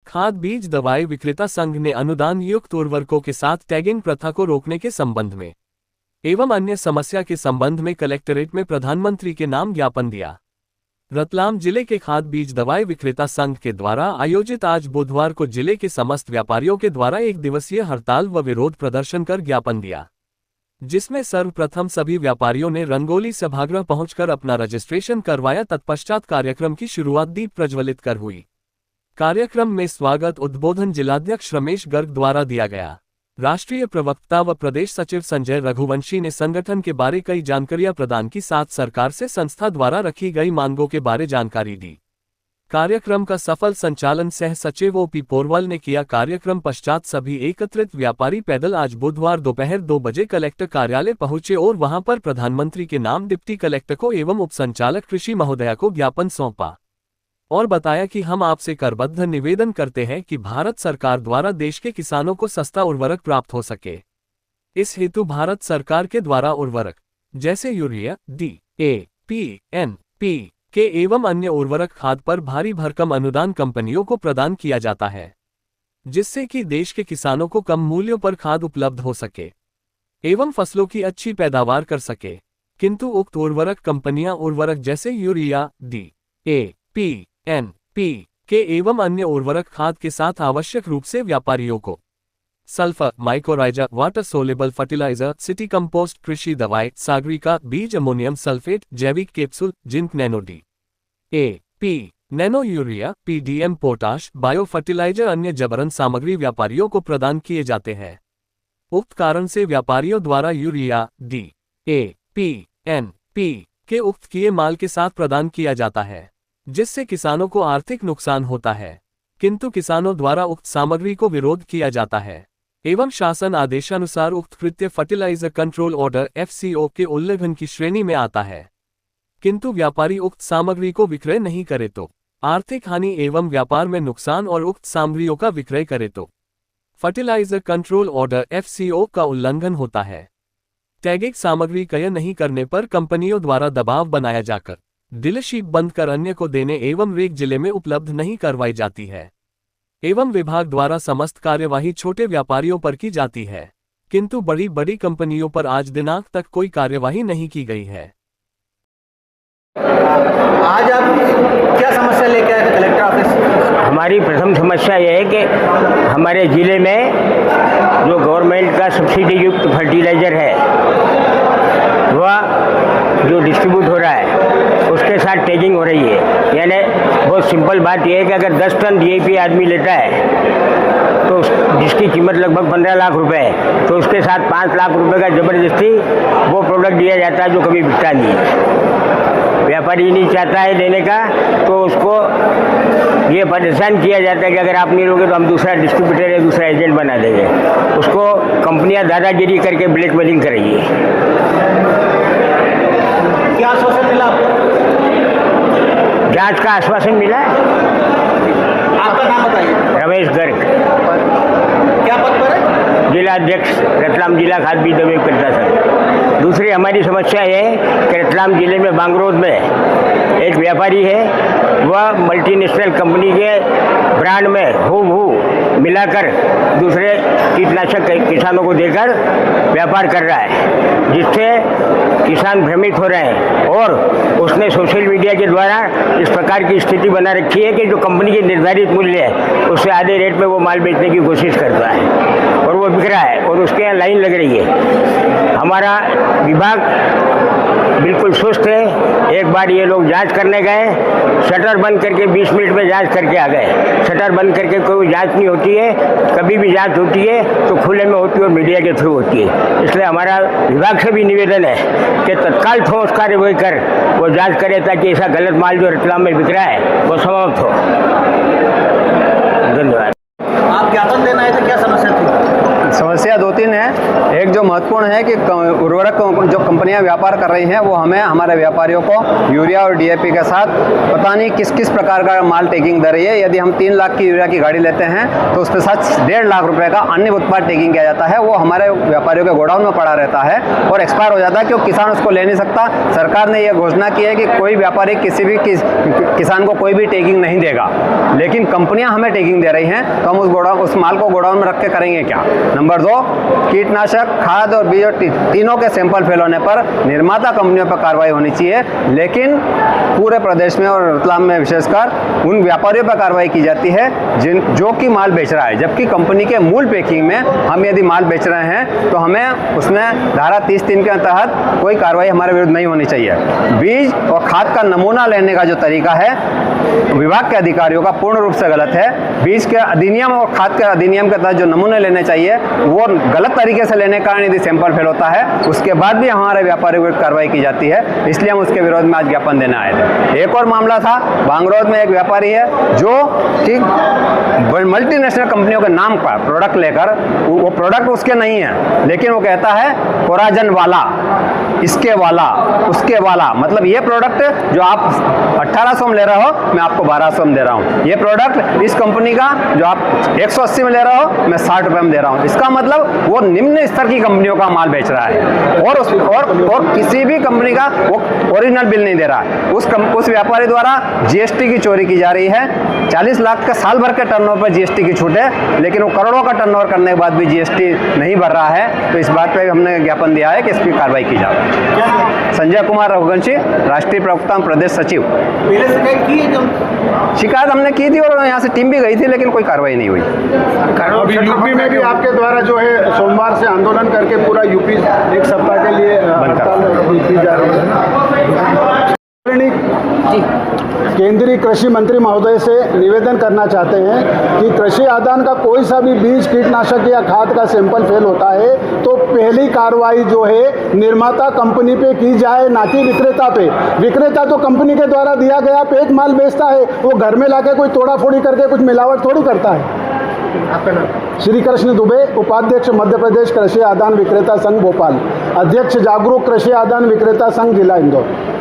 खाद बीज दवाई विक्रेता संघ ने अनुदान युक्त उर्वरकों के साथ टैगिंग प्रथा को रोकने के संबंध में एवं अन्य समस्या के संबंध में कलेक्टरेट में प्रधानमंत्री के नाम ज्ञापन दिया। रतलाम जिले के खाद बीज दवाई विक्रेता संघ के द्वारा आयोजित आज बुधवार को जिले के समस्त व्यापारियों के द्वारा एक दिवसीय हड़ताल व विरोध प्रदर्शन कर ज्ञापन दिया, जिसमें सर्वप्रथम सभी व्यापारियों ने रंगोली सभागृह पहुंचकर अपना रजिस्ट्रेशन करवाया। तत्पश्चात कार्यक्रम की शुरुआत दीप प्रज्वलित कर हुई। कार्यक्रम में स्वागत उद्बोधन जिलाध्यक्ष रमेश गर्ग द्वारा दिया गया। राष्ट्रीय प्रवक्ता व प्रदेश सचिव संजय रघुवंशी ने संगठन के बारे कई जानकारियां प्रदान की, साथ सरकार से संस्था द्वारा रखी गई मांगों के बारे जानकारी दी। कार्यक्रम का सफल संचालन सह सचिव ओपी पोरवल ने किया। कार्यक्रम पश्चात सभी एकत्रित व्यापारी पैदल आज बुधवार दोपहर 2 बजे कलेक्टर कार्यालय पहुंचे और वहां पर प्रधानमंत्री के नाम डिप्टी कलेक्टर को एवं उपसंचालक कृषि महोदया को ज्ञापन सौंपा और बताया कि हम आपसे करबद्ध निवेदन करते हैं कि भारत सरकार द्वारा देश के किसानों को सस्ता उर्वरक प्राप्त हो सके। इस हेतु भारत सरकार के द्वारा उर्वरक जैसे यूरिया, DAP, NPK एवं अन्य उर्वरक खाद पर भारी भरकम अनुदान कंपनियों को प्रदान किया जाता है, जिससे कि देश के किसानों को कम मूल्यों पर खाद उपलब्ध हो सके एवं फसलों की अच्छी पैदावार कर सके। किंतु उक्त उर्वरक कंपनियां उर्वरक जैसे यूरिया, DAP, NPK एवं अन्य उर्वरक खाद के साथ आवश्यक रूप से व्यापारियों को sulphur, mycorrhiza, water soluble fertiliser, city compost, कृषि दवाई, सागरिका बीज, अमोनियम सल्फेट, जैविक capsule, zinc, nano DAP, nano urea, PDM, potash, bio fertiliser, अन्य जबरन सामग्री व्यापारियों को प्रदान किए जाते हैं। उक्त कारण से व्यापारियों द्वारा यूरिया, DAP, NPK उक्त किए माल के साथ प्रदान किया जाता है, जिससे किसानों को आर्थिक नुकसान होता है। किंतु किसानों द्वारा उक्त सामग्री को विरोध किया जाता है एवं शासन आदेशानुसार उक्त कृत्य फर्टिलाइजर कंट्रोल ऑर्डर FCO के उल्लंघन की श्रेणी में आता है। किंतु व्यापारी उक्त सामग्री को विक्रय नहीं करे तो आर्थिक हानि एवं व्यापार में नुकसान और उक्त सामग्रियों का विक्रय करे तो फर्टिलाइजर कंट्रोल ऑर्डर FCO का उल्लंघन होता है। टैगिंग सामग्री क्रय नहीं करने पर कंपनियों द्वारा दबाव बनाया जाकर डीलरशिप बंद कर अन्य को देने एवं रेक जिले में उपलब्ध नहीं करवाई जाती है एवं विभाग द्वारा समस्त कार्यवाही छोटे व्यापारियों पर की जाती है, किंतु बड़ी बड़ी कंपनियों पर आज दिनांक तक कोई कार्यवाही नहीं की गई है। आज आप क्या समस्या लेके आए थे कलेक्टर ऑफिस? हमारी प्रथम समस्या यह है कि हमारे ज़िले में जो गवर्नमेंट का सब्सिडी युक्त फर्टिलाइज़र है वह जो डिस्ट्रीब्यूट हो रहा है उसके साथ टैगिंग हो रही है। यानी बहुत सिंपल बात यह है कि अगर 10 टन DAP आदमी लेता है तो जिसकी कीमत लगभग 15 लाख रुपए है, तो उसके साथ 5 लाख रुपए का ज़बरदस्ती वो प्रोडक्ट दिया जाता है जो कभी बिकता नहीं है। व्यापारी नहीं चाहता है लेने का, तो उसको ये परेशान किया जाता है कि अगर आप नहीं लोगे तो हम दूसरा डिस्ट्रीब्यूटर या दूसरा एजेंट बना देंगे। उसको कंपनियां दादागिरी करके ब्लैकमेलिंग करेगी। क्या आश्वासन मिला आपको? जांच का आश्वासन मिला। आपका नाम बताइए। रमेश गर्ग, क्या पद पर है? जिलाध्यक्ष, रतलाम जिला खाद बीज दवाई विक्रेता संघ। दूसरी हमारी समस्या है कि रतलाम जिले में बांगरोद में एक व्यापारी है, वह मल्टीनेशनल कंपनी के ब्रांड में हूबहू मिलाकर दूसरे कीटनाशक किसानों को देकर व्यापार कर रहा है, जिससे किसान भ्रमित हो रहे हैं। और उसने सोशल मीडिया के द्वारा इस प्रकार की स्थिति बना रखी है कि जो कंपनी के निर्धारित मूल्य है उससे आधे रेट में वो माल बेचने की कोशिश करता है और वो बिक रहा है और उसके यहाँ लाइन लग रही है। हमारा विभाग बिल्कुल सुस्त है। एक बार ये लोग जांच करने गए, शटर बंद करके 20 मिनट में जांच करके आ गए। शटर बंद करके कोई जांच नहीं होती है, कभी भी जांच होती है तो खुले में होती है और मीडिया के थ्रू होती है। इसलिए हमारा विभाग से भी निवेदन है कि तत्काल ठोस कार्यवाही कर वो जांच करे, ताकि ऐसा गलत माल जो रतलाम में बिक रहा है वो समाप्त हो। धन्यवाद। आप ज्ञापन देना है तो क्या समस्या थी? समस्या 2-3 है। एक एक जो महत्वपूर्ण है कि उर्वरक जो कंपनियां व्यापार कर रही हैं वो हमें हमारे व्यापारियों को यूरिया और डीएपी के साथ पता नहीं किस किस प्रकार का माल टैगिंग दे रही है। यदि हम 3 लाख की यूरिया की गाड़ी लेते हैं तो उसके साथ 1.5 लाख रुपए का अन्य उत्पाद टैगिंग किया जाता है। वो हमारे व्यापारियों के गोडाउन में पड़ा रहता है और एक्सपायर हो जाता है, क्योंकि किसान उसको ले नहीं सकता। सरकार ने यह घोषणा की है कि कोई व्यापारी किसी भी किसान को कोई भी टैगिंग नहीं देगा, लेकिन कंपनियां हमें टैगिंग दे रही हैं, तो हम उस माल को गोडाउन में रख के करेंगे क्या। नंबर 2, कीटनाशक, खाद और बीज तीनों के सैंपल फेल होने पर निर्माता कंपनियों पर कार्रवाई होनी चाहिए, लेकिन पूरे प्रदेश में और रतलाम में विशेषकर उन व्यापारियों पर कार्रवाई की जाती है जो कि माल बेच रहा है। जबकि कंपनी के मूल पैकिंग में हम यदि माल बेच रहे हैं तो हमें उसमें धारा 30(3) के तहत कोई कार्रवाई हमारे विरुद्ध नहीं होनी चाहिए। बीज और खाद का नमूना लेने का जो तरीका है विभाग के अधिकारियों का पूर्ण रूप से गलत है। बीज के अधिनियम और खाद के अधिनियम के तहत जो नमूने लेने चाहिए वो गलत तरीके से लेने के कारण यदि सैंपल फेल होता है उसके बाद भी हमारे व्यापारियों पर कार्रवाई की जाती है। इसलिए हम उसके विरोध में आज ज्ञापन देने आए थे। एक और मामला था, बांगरोद में एक व्यापारी है जो कि मल्टीनेशनल कंपनियों के नाम पर प्रोडक्ट लेकर, वो प्रोडक्ट उसके नहीं है, लेकिन वो कहता है कोराजन वाला, इसके वाला, उसके वाला। मतलब ये प्रोडक्ट जो आप 1800 में ले रहे हो मैं आपको 1200 में दे रहा हूँ। ये प्रोडक्ट इस कंपनी का जो आप 180 में ले रहे हो मैं 60 रुपए में दे रहा हूँ। इसका मतलब वो निम्न स्तर की कंपनियों का माल बेच रहा है और किसी भी कंपनी का वो ओरिजिनल बिल नहीं दे रहा है। उस व्यापारी द्वारा जीएसटी की चोरी की जा रही है। 40 लाख का साल भर के टर्नओवर पर जीएसटी की छूट है, लेकिन वो करोड़ों का टर्नओवर करने के बाद भी जीएसटी नहीं भर रहा है। तो इस बात पे हमने ज्ञापन दिया है कि इस पर कार्रवाई की जाए। संजय कुमार रघुवंशी, राष्ट्रीय प्रवक्ता, प्रदेश सचिव। पहले शिकायत की है? शिकायत हमने की थी और यहाँ से टीम भी गई थी, लेकिन कोई कार्रवाई नहीं हुई। अभी यूपी में भी आपके द्वारा जो है सोमवार से आंदोलन करके पूरा यूपी एक सप्ताह के लिए हड़ताल की जा रही है। केंद्रीय कृषि मंत्री महोदय से निवेदन करना चाहते हैं कि कृषि आदान का कोई सा भी बीज, कीटनाशक या खाद का सैंपल फेल होता है तो पहली कार्रवाई जो है निर्माता कंपनी पे की जाए, ना कि विक्रेता पे। विक्रेता तो कंपनी के द्वारा दिया गया पैक माल बेचता है, वो घर में लाके कोई तोड़ाफोड़ी करके कुछ मिलावट थोड़ी करता है। श्री कृष्ण दुबे, उपाध्यक्ष मध्य प्रदेश कृषि आदान विक्रेता संघ भोपाल, अध्यक्ष जागरूक कृषि आदान विक्रेता संघ जिला इंदौर।